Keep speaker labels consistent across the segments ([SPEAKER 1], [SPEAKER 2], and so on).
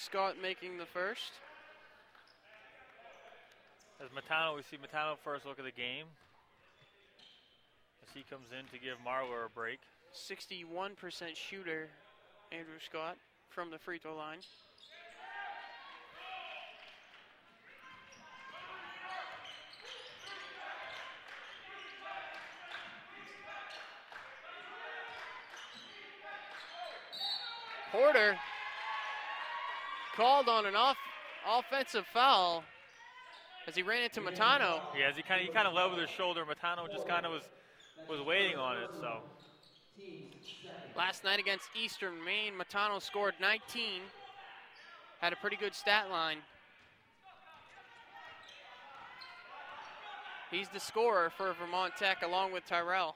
[SPEAKER 1] Scott making the first.
[SPEAKER 2] As Matano, we see Matano first look at the game. As he comes in to give Marlar a break.
[SPEAKER 1] 61% shooter, Andrew Scott, from the free throw line. Porter called on an offensive foul as he ran into Matano.
[SPEAKER 2] Yeah, as he kind of led with his shoulder. Matano just kind of was waiting on it. So
[SPEAKER 1] last night against Eastern Maine, Matano scored 19. Had a pretty good stat line. He's the scorer for Vermont Tech along with Tyrell.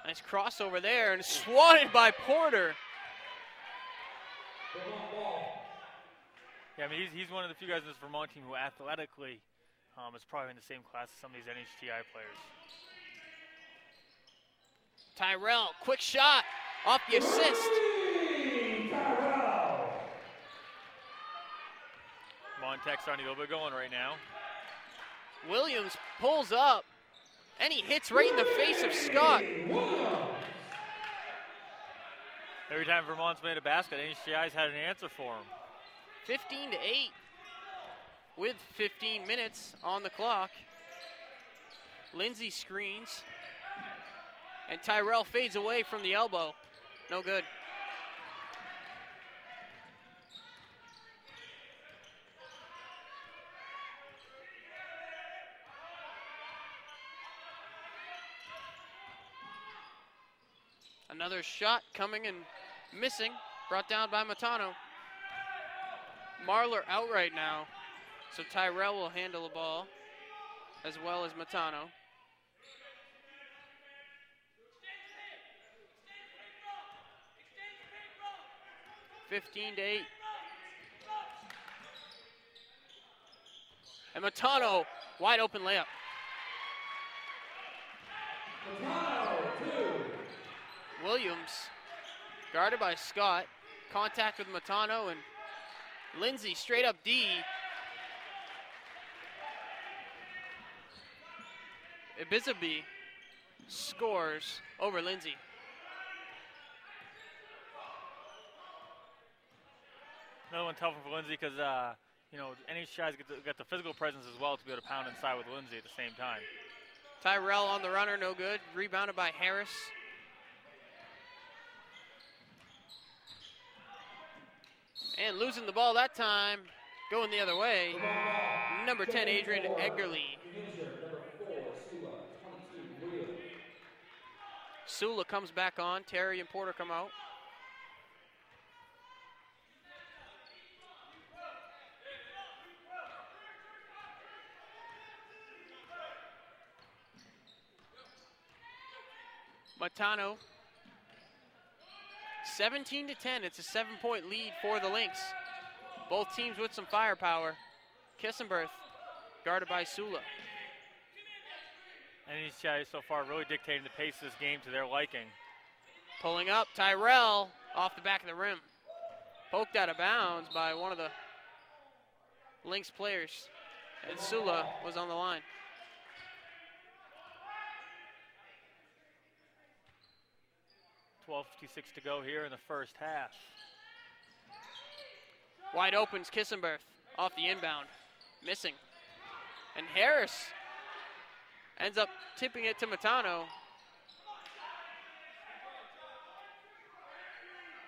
[SPEAKER 1] Nice crossover there and swatted by Porter.
[SPEAKER 2] Yeah, I mean, he's one of the few guys in this Vermont team who athletically is probably in the same class as some of these NHTI players.
[SPEAKER 1] Tyrell, quick shot off the assist.
[SPEAKER 2] Vermont Tech starting to get a little bit going right now.
[SPEAKER 1] Williams pulls up. And he hits right in the face of Scott.
[SPEAKER 2] Every time Vermont's made a basket, NHTI's had an answer for him.
[SPEAKER 1] 15-8 with 15 minutes on the clock. Lindsay screens. And Tyrell fades away from the elbow. No good. Another shot coming and missing, brought down by Matano. Marlar out right now, so Tyrell will handle the ball as well as Matano. (15-8). And Matano, wide open layup. Williams, guarded by Scott. Contact with Matano and Lindsay straight up D. Ibizabi scores over Lindsay.
[SPEAKER 2] Another one tougher for Lindsay because, NHTI's got the physical presence as well to be able to pound inside with Lindsay at the same time.
[SPEAKER 1] Tyrell on the runner, no good. Rebounded by Harris. And losing the ball that time, going the other way. Number 10, Adrian Eggerly. Sula comes back on. Terry and Porter come out. Matano. 17-10, it's a 7-point lead for the Lynx. Both teams with some firepower. Kissenberth, guarded by Sula.
[SPEAKER 2] NHTI so far really dictating the pace of this game to their liking.
[SPEAKER 1] Pulling up, Tyrell off the back of the rim. Poked out of bounds by one of the Lynx players. And Sula was on the line.
[SPEAKER 2] .56 to go here in the first half.
[SPEAKER 1] Wide opens Kissenberth off the inbound. Missing. And Harris ends up tipping it to Matano.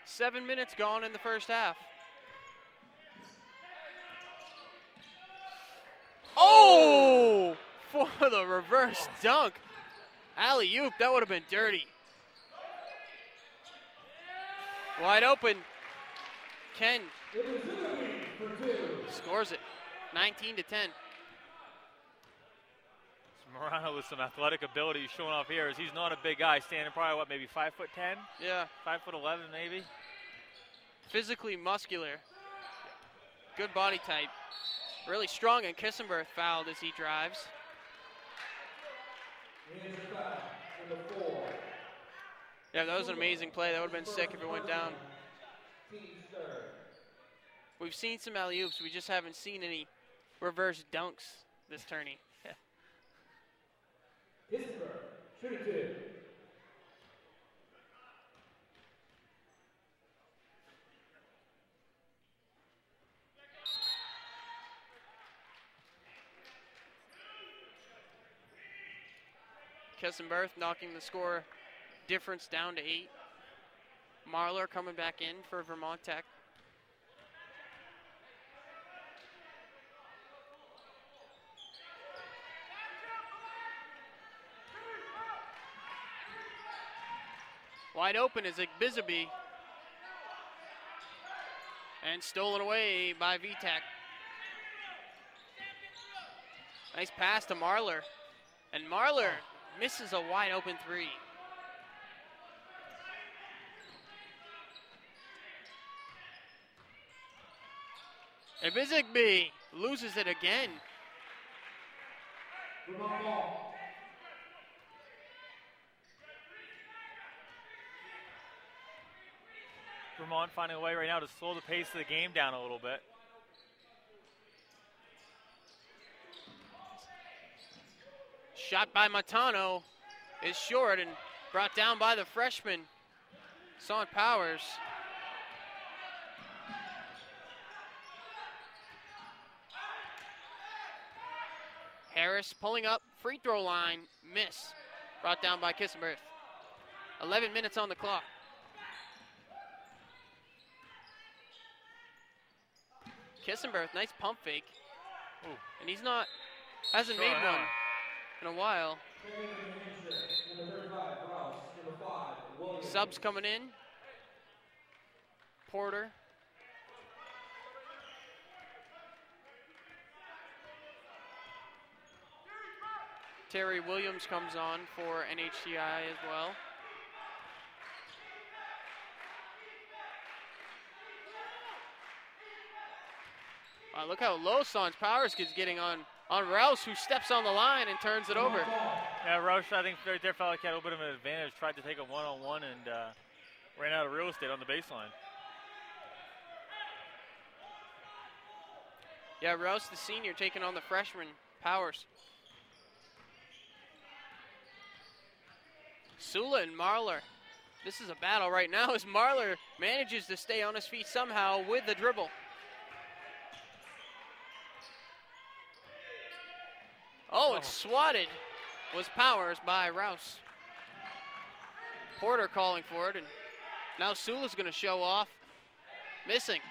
[SPEAKER 1] 7 minutes gone in the first half. Oh! For the reverse dunk. Alley-oop, that would have been dirty. Wide open. Ken scores it. 19-10.
[SPEAKER 2] Morano with some athletic ability showing off here as he's not a big guy, standing probably, maybe 5'10"?
[SPEAKER 1] Yeah.
[SPEAKER 2] 5'11", maybe.
[SPEAKER 1] Physically muscular. Good body type. Really strong, and Kissenberth fouled as he drives. Yeah, that was an amazing play. That would have been sick if it went down. We've seen some alley-oops. We just haven't seen any reverse dunks this tourney. Kessenberth knocking the score difference down to 8. Marlar coming back in for Vermont Tech. Wide open is Igbizaby. And stolen away by VTech. Nice pass to Marlar. And Marlar misses a wide open 3. Igbizaby loses it again.
[SPEAKER 2] Vermont finding a way right now to slow the pace of the game down a little bit.
[SPEAKER 1] Shot by Matano is short and brought down by the freshman, Sant Powers. Harris pulling up, free throw line, miss. Brought down by Kissenberth. 11 minutes on the clock. Kissenberth, nice pump fake.
[SPEAKER 2] Ooh.
[SPEAKER 1] And he's hasn't made one in a while. Subs coming in. Porter. Terry Williams comes on for NHTI as well. Wow, look how low Sant Powers is getting on Rouse, who steps on the line and turns it over.
[SPEAKER 2] Yeah, Rouse, I think right there felt like he had a little bit of an advantage. Tried to take a one-on-one and ran out of real estate on the baseline.
[SPEAKER 1] Yeah, Rouse, the senior, taking on the freshman, Powers. Sula and Marlar. This is a battle right now as Marlar manages to stay on his feet somehow with the dribble. Oh, and swatted was Powers by Rouse. Porter calling for it, and now Sula's going to show off. Missing.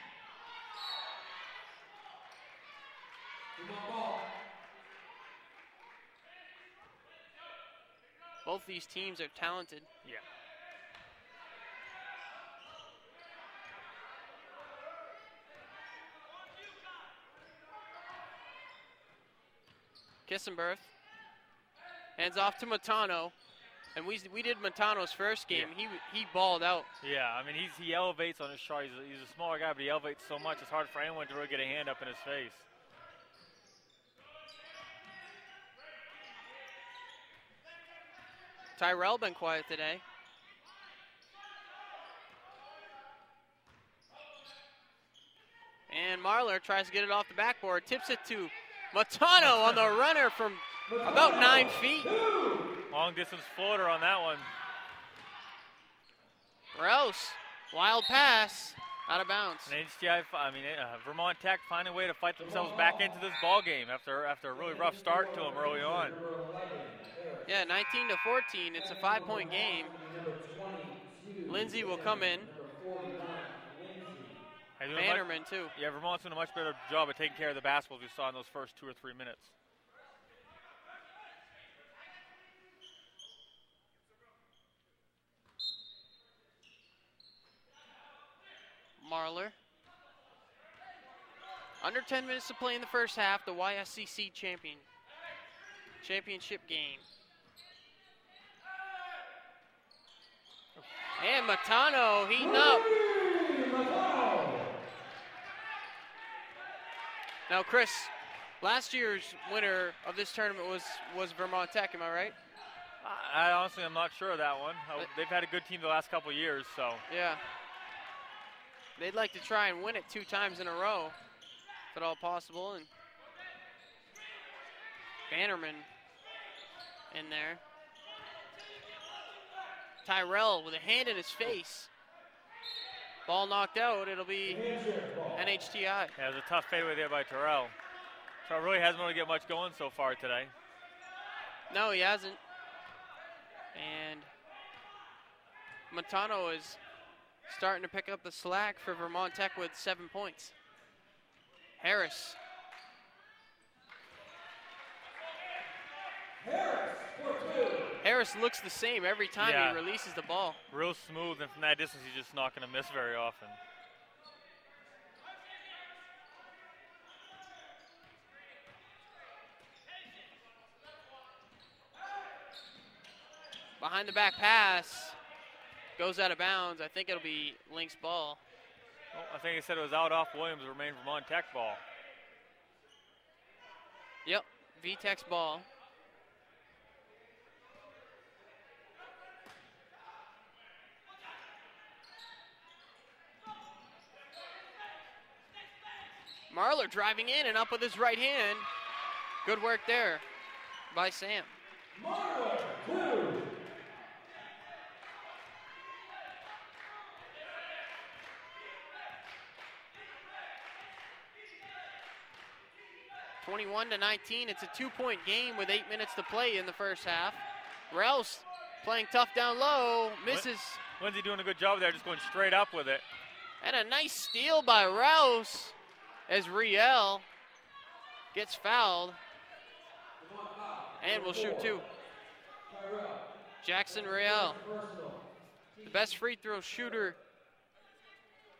[SPEAKER 1] Both these teams are talented.
[SPEAKER 2] Yeah.
[SPEAKER 1] Kissenberth hands off to Matano, and we did Matano's first game.
[SPEAKER 2] Yeah.
[SPEAKER 1] He balled out.
[SPEAKER 2] Yeah, I mean he elevates on his shot. He's a smaller guy, but he elevates so much it's hard for anyone to really get a hand up in his face.
[SPEAKER 1] Tyrell been quiet today. And Marlar tries to get it off the backboard, tips it to Matano on the runner from about 9 feet.
[SPEAKER 2] Long distance floater on that one.
[SPEAKER 1] Rouse, wild pass, out of bounds.
[SPEAKER 2] And Vermont Tech finding a way to fight themselves back into this ball game after a really rough start to them early on.
[SPEAKER 1] Yeah, 19-14. It's a 5-point game. Lindsay will come in. Bannerman, too.
[SPEAKER 2] Yeah, Vermont's doing a much better job of taking care of the basketball as we saw in those first 2 or 3 minutes.
[SPEAKER 1] Marlar. Under 10 minutes to play in the first half, the YSCC championship game. And Matano heating up. Now, Chris, last year's winner of this tournament was Vermont Tech, am I right?
[SPEAKER 2] I honestly am not sure of that one. They've had a good team the last couple of years, so.
[SPEAKER 1] Yeah. They'd like to try and win it 2 times in a row, if at all possible. And Bannerman in there. Tyrell with a hand in his face. Ball knocked out. It'll be NHTI.
[SPEAKER 2] Yeah, it was a tough fadeaway there by Terrell. Terrell really hasn't really get much going so far today.
[SPEAKER 1] No, he hasn't. And Montano is starting to pick up the slack for Vermont Tech with 7 points. Harris. Harris looks the same every time he releases the ball.
[SPEAKER 2] Real smooth, and from that distance, he's just not going to miss very often.
[SPEAKER 1] Behind the back pass. Goes out of bounds. I think it'll be Lynx ball.
[SPEAKER 2] Well, I think he said it was out off Williams, remain Vermont Tech ball.
[SPEAKER 1] Yep, V-Tech's ball. Marlar driving in and up with his right hand. Good work there by Sam. Marlar, 2. (21-19). It's a 2-point game with 8 minutes to play in the first half. Rouse playing tough down low, misses.
[SPEAKER 2] Lindsay doing a good job there, just going straight up with it.
[SPEAKER 1] And a nice steal by Rouse as Riel gets fouled and will shoot 2. Jackson Riel, the best free throw shooter,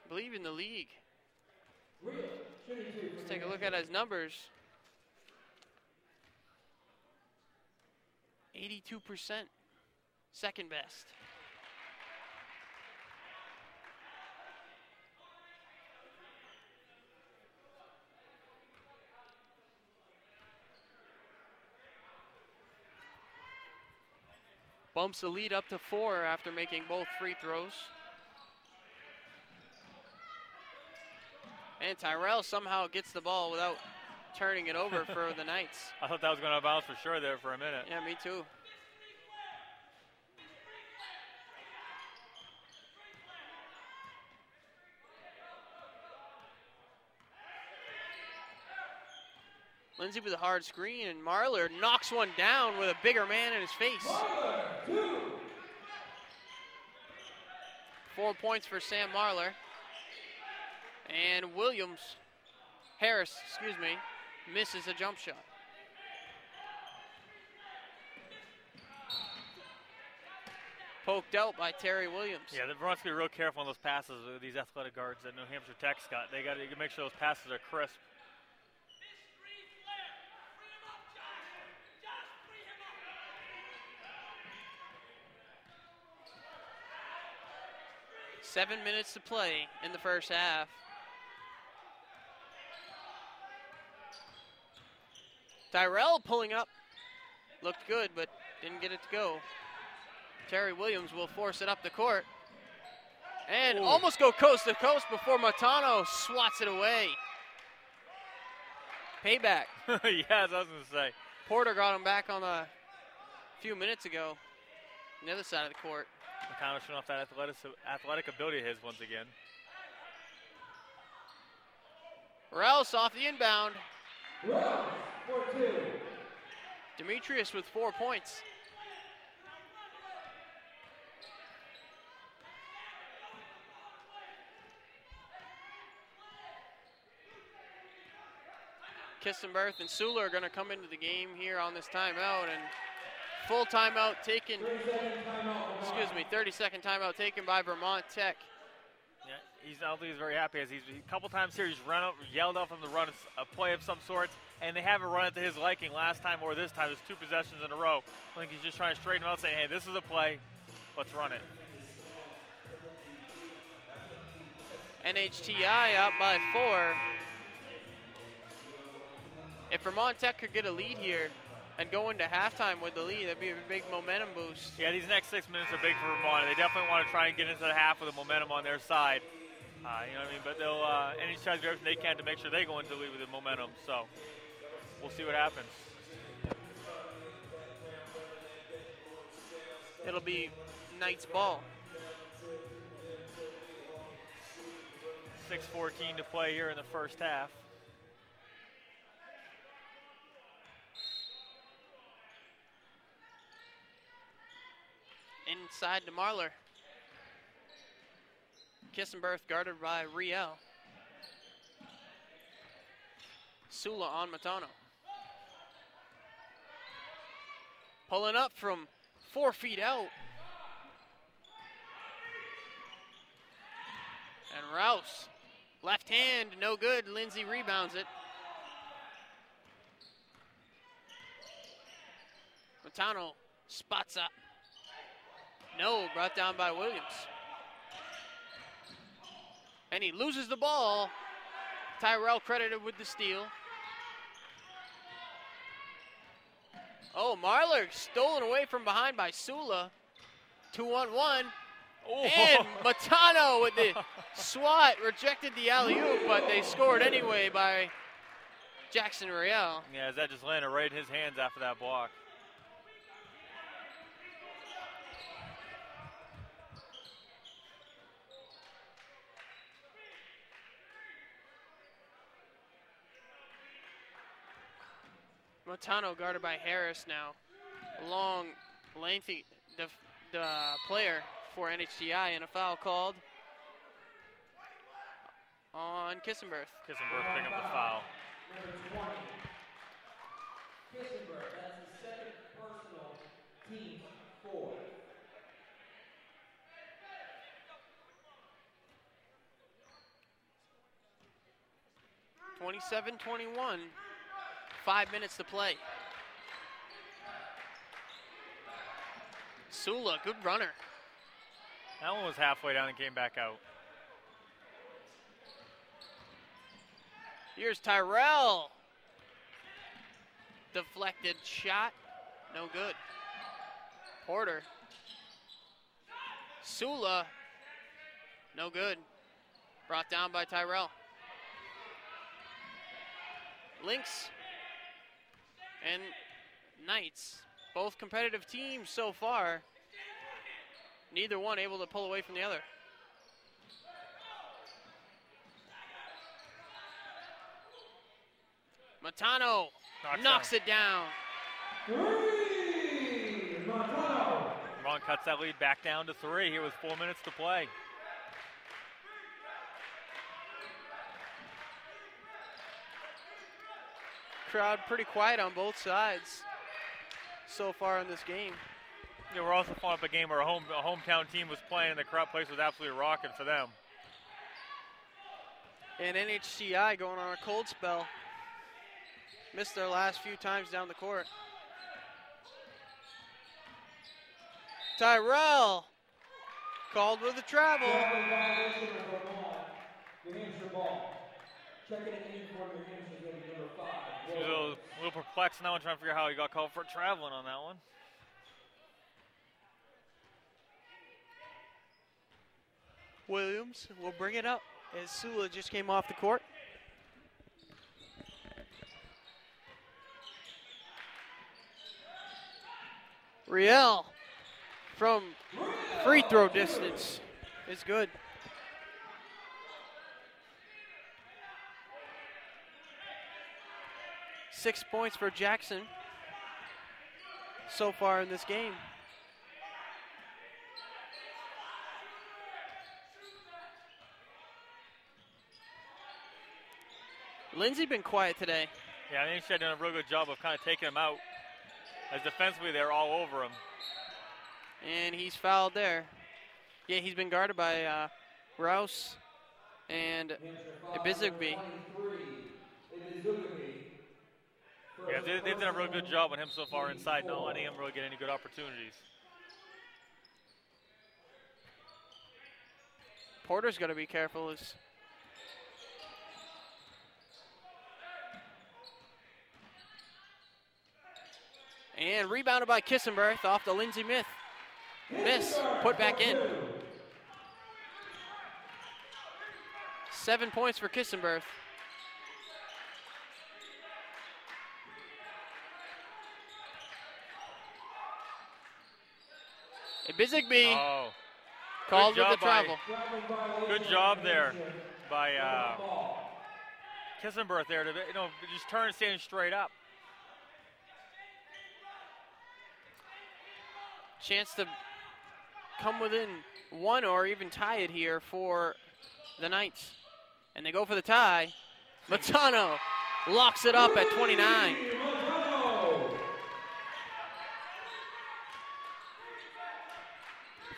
[SPEAKER 1] I believe, in the league. Let's take a look at his numbers. 82%, second best. Bumps the lead up to 4 after making both free throws. And Tyrell somehow gets the ball without turning it over for the Knights.
[SPEAKER 2] I thought that was going to bounce for sure there for a minute.
[SPEAKER 1] Yeah, me too. Lindsay with a hard screen, and Marlar knocks one down with a bigger man in his face. 4 points for Sam Marlar. And Harris, misses a jump shot. Poked out by Terry Williams.
[SPEAKER 2] Yeah, the Vermont's going to be real careful on those passes with these athletic guards that New Hampshire Tech's got. They got to make sure those passes are crisp.
[SPEAKER 1] Seven minutes to play in the first half. Tyrell pulling up. Looked good, but didn't get it to go. Terry Williams will force it up the court. And almost go coast to coast before Montano swats it away. Payback.
[SPEAKER 2] Yes, I was going to say.
[SPEAKER 1] Porter got him back on a few minutes ago on the other side of the court.
[SPEAKER 2] Montano showing off that athletic ability of his once again.
[SPEAKER 1] Rouse off the inbound. Rouse for 2. Demetrius with 4 points. Kissenberth and Sula are going to come into the game here on this timeout, and full timeout taken, 30-second timeout taken by Vermont Tech.
[SPEAKER 2] Yeah, I don't think he's very happy, as a couple times here he's yelled off from the run, a play of some sort, and they haven't run it to his liking last time or this time. There's 2 possessions in a row. I think he's just trying to straighten him out, saying, hey, this is a play, let's run it.
[SPEAKER 1] NHTI up by 4. If Vermont Tech could get a lead here, and go into halftime with the lead. That'd be a big momentum boost.
[SPEAKER 2] Yeah, these next 6 minutes are big for Vermont. They definitely want to try and get into the half with the momentum on their side. You know what I mean? But they'll any try to do everything they can to make sure they go into the lead with the momentum. So we'll see what happens.
[SPEAKER 1] It'll be Knights ball.
[SPEAKER 2] 6:14 to play here in the first half.
[SPEAKER 1] Inside to Marlar. Kissenberth guarded by Riel. Sula on Matano. Pulling up from 4 feet out. And Rouse, left hand, no good. Lindsay rebounds it. Matano spots up. No, brought down by Williams. And he loses the ball. Tyrell credited with the steal. Oh, Marlar stolen away from behind by Sula. 2-on-1. Oh. And Matano with the swat rejected the alley-oop, but they scored anyway by Jackson Riel.
[SPEAKER 2] Yeah, that just landed right in his hands after that block.
[SPEAKER 1] Matano guarded by Harris now. A long, lengthy player for NHTI, and a foul called on Kissenberth.
[SPEAKER 2] Kissenberth picking up the foul.
[SPEAKER 3] Kissenberth, that's his second personal, team 4.
[SPEAKER 1] (27-21). 5 minutes to play. Sula, good runner.
[SPEAKER 2] That one was halfway down and came back out.
[SPEAKER 1] Here's Tyrell. Deflected shot, no good. Porter. Sula, no good. Brought down by Tyrell. Lynx and Knights, both competitive teams so far. Neither one able to pull away from the other. Matano knocks it down.
[SPEAKER 2] Vermont cuts that lead back down to 3 here with 4 minutes to play.
[SPEAKER 1] Crowd pretty quiet on both sides so far in this game.
[SPEAKER 2] Yeah, we're also following up a game where a hometown team was playing and the crowd place was absolutely rocking for them.
[SPEAKER 1] And NHCI going on a cold spell. Missed their last few times down the court. Tyrell called with a travel.
[SPEAKER 2] He was a little perplexed now and trying to figure out how he got called for traveling on that one.
[SPEAKER 1] Williams will bring it up as Sula just came off the court. Riel from free throw distance is good. Six points for Jackson so far in this game. Lindsay been quiet today.
[SPEAKER 2] Yeah, I think she's done a real good job of kind of taking him out. As defensively, they're all over him.
[SPEAKER 1] And he's fouled there. Yeah, he's been guarded by Rouse and Ibizugbe.
[SPEAKER 2] Yeah, they've done a real good job on him so far inside, not letting him really get any good opportunities.
[SPEAKER 1] Porter's got to be careful. As And rebounded by Kissenberth off the Lindsay Myth. Miss, put back in. 7 points for Kissenberth. Bisigby called with the travel.
[SPEAKER 2] Good job there by Kissenberth there to just turn and stand straight up.
[SPEAKER 1] Chance to come within one or even tie it here for the Knights. And they go for the tie. Matano locks it up at 29.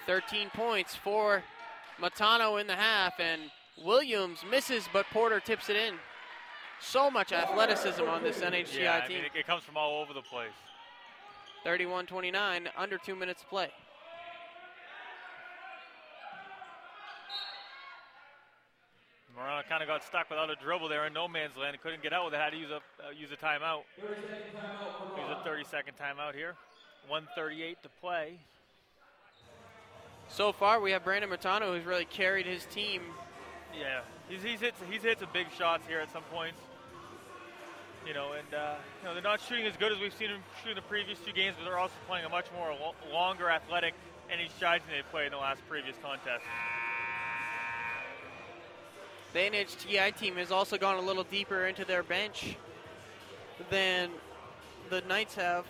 [SPEAKER 1] $13 points for Matano in the half, and Williams misses, but Porter tips it in. So much athleticism on this NHGI team.
[SPEAKER 2] It comes from all over the place.
[SPEAKER 1] 31-29, under 2 minutes to play.
[SPEAKER 2] Morano kind of got stuck without a dribble there in no man's land. He couldn't get out with it. Had to use a timeout. Use a 30-second timeout here. 1:38 to play.
[SPEAKER 1] So far, we have Brandon Matano, who's really carried his team.
[SPEAKER 2] Yeah, he's hit some big shots here at some points. They're not shooting as good as we've seen them shoot in the previous 2 games, but they're also playing a much more longer, athletic NHGI team they played in the last previous contest.
[SPEAKER 1] The NHGI team has also gone a little deeper into their bench than the Knights have.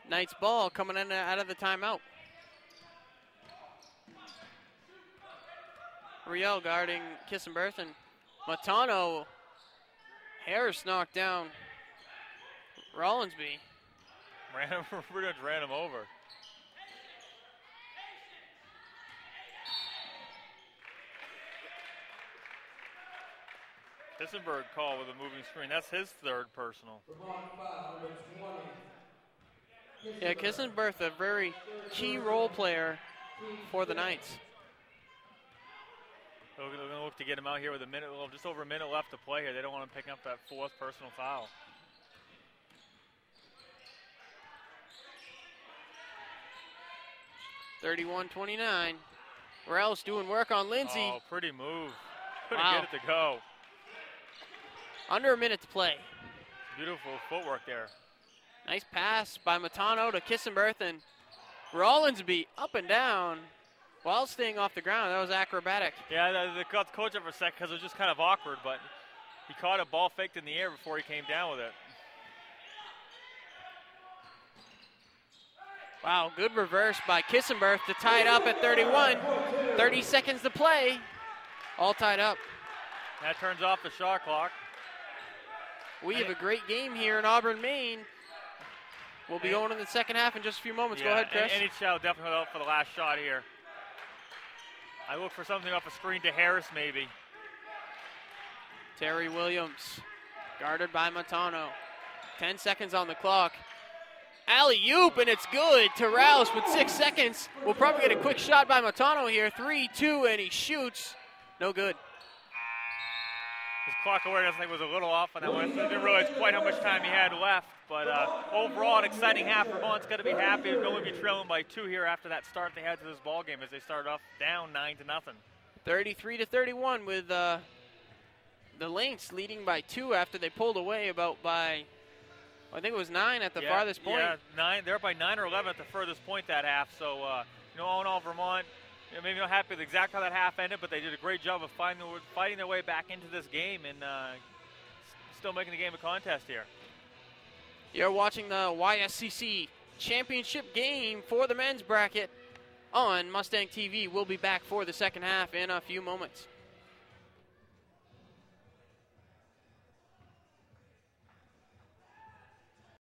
[SPEAKER 1] Knights ball coming in out of the timeout. Riel guarding Kissenberth, and Matano. Harris knocked down Rollinsby.
[SPEAKER 2] Pretty much ran him over. Kissenberth call with a moving screen. That's his 3rd personal.
[SPEAKER 1] Yeah, Kissenberth, a very key role player for the Knights.
[SPEAKER 2] They're going to look to get him out here with just over a minute left to play here. They don't want him picking up that 4th personal foul.
[SPEAKER 1] (31-29). Morales doing work on Lindsay.
[SPEAKER 2] Oh, pretty move. Couldn't get it to go.
[SPEAKER 1] Under a minute to play.
[SPEAKER 2] Beautiful footwork there.
[SPEAKER 1] Nice pass by Matano to Kissenberth, and Rollinsby up and down while staying off the ground. That was acrobatic.
[SPEAKER 2] Yeah, they got the coach up for a sec because it was just kind of awkward, but he caught a ball faked in the air before he came down with it.
[SPEAKER 1] Wow, good reverse by Kissenberth to tie it up at 31. 30 seconds to play. All tied up.
[SPEAKER 2] That turns off the shot clock.
[SPEAKER 1] We have a great game here in Auburn, Maine. We'll be going in the second half in just a few moments. Go ahead, Chris.
[SPEAKER 2] NHL definitely out for the last shot here. I look for something off a screen to Harris, maybe.
[SPEAKER 1] Terry Williams, guarded by Matano. 10 seconds on the clock. Alley-oop, and it's good to Rouse with 6 seconds. We'll probably get a quick shot by Matano here. 3-2, and he shoots. No good.
[SPEAKER 2] His clock awareness, I think, was a little off on that one. I didn't realize quite how much time he had left. But overall, an exciting half. Vermont's got to be happy to only be trailing by 2 here after that start they had to this ball game as they started off down 9-0.
[SPEAKER 1] 33-31 with the Lynx leading by 2 after they pulled away I think it was 9 at the farthest point.
[SPEAKER 2] Yeah, 9. They're up by 9 or 11 at the furthest point that half. So, all in all, Vermont, maybe not happy with exactly how that half ended, but they did a great job of fighting their way back into this game and still making the game a contest here.
[SPEAKER 1] You're watching the YSCC championship game for the men's bracket on Mustang TV. We'll be back for the second half in a few moments.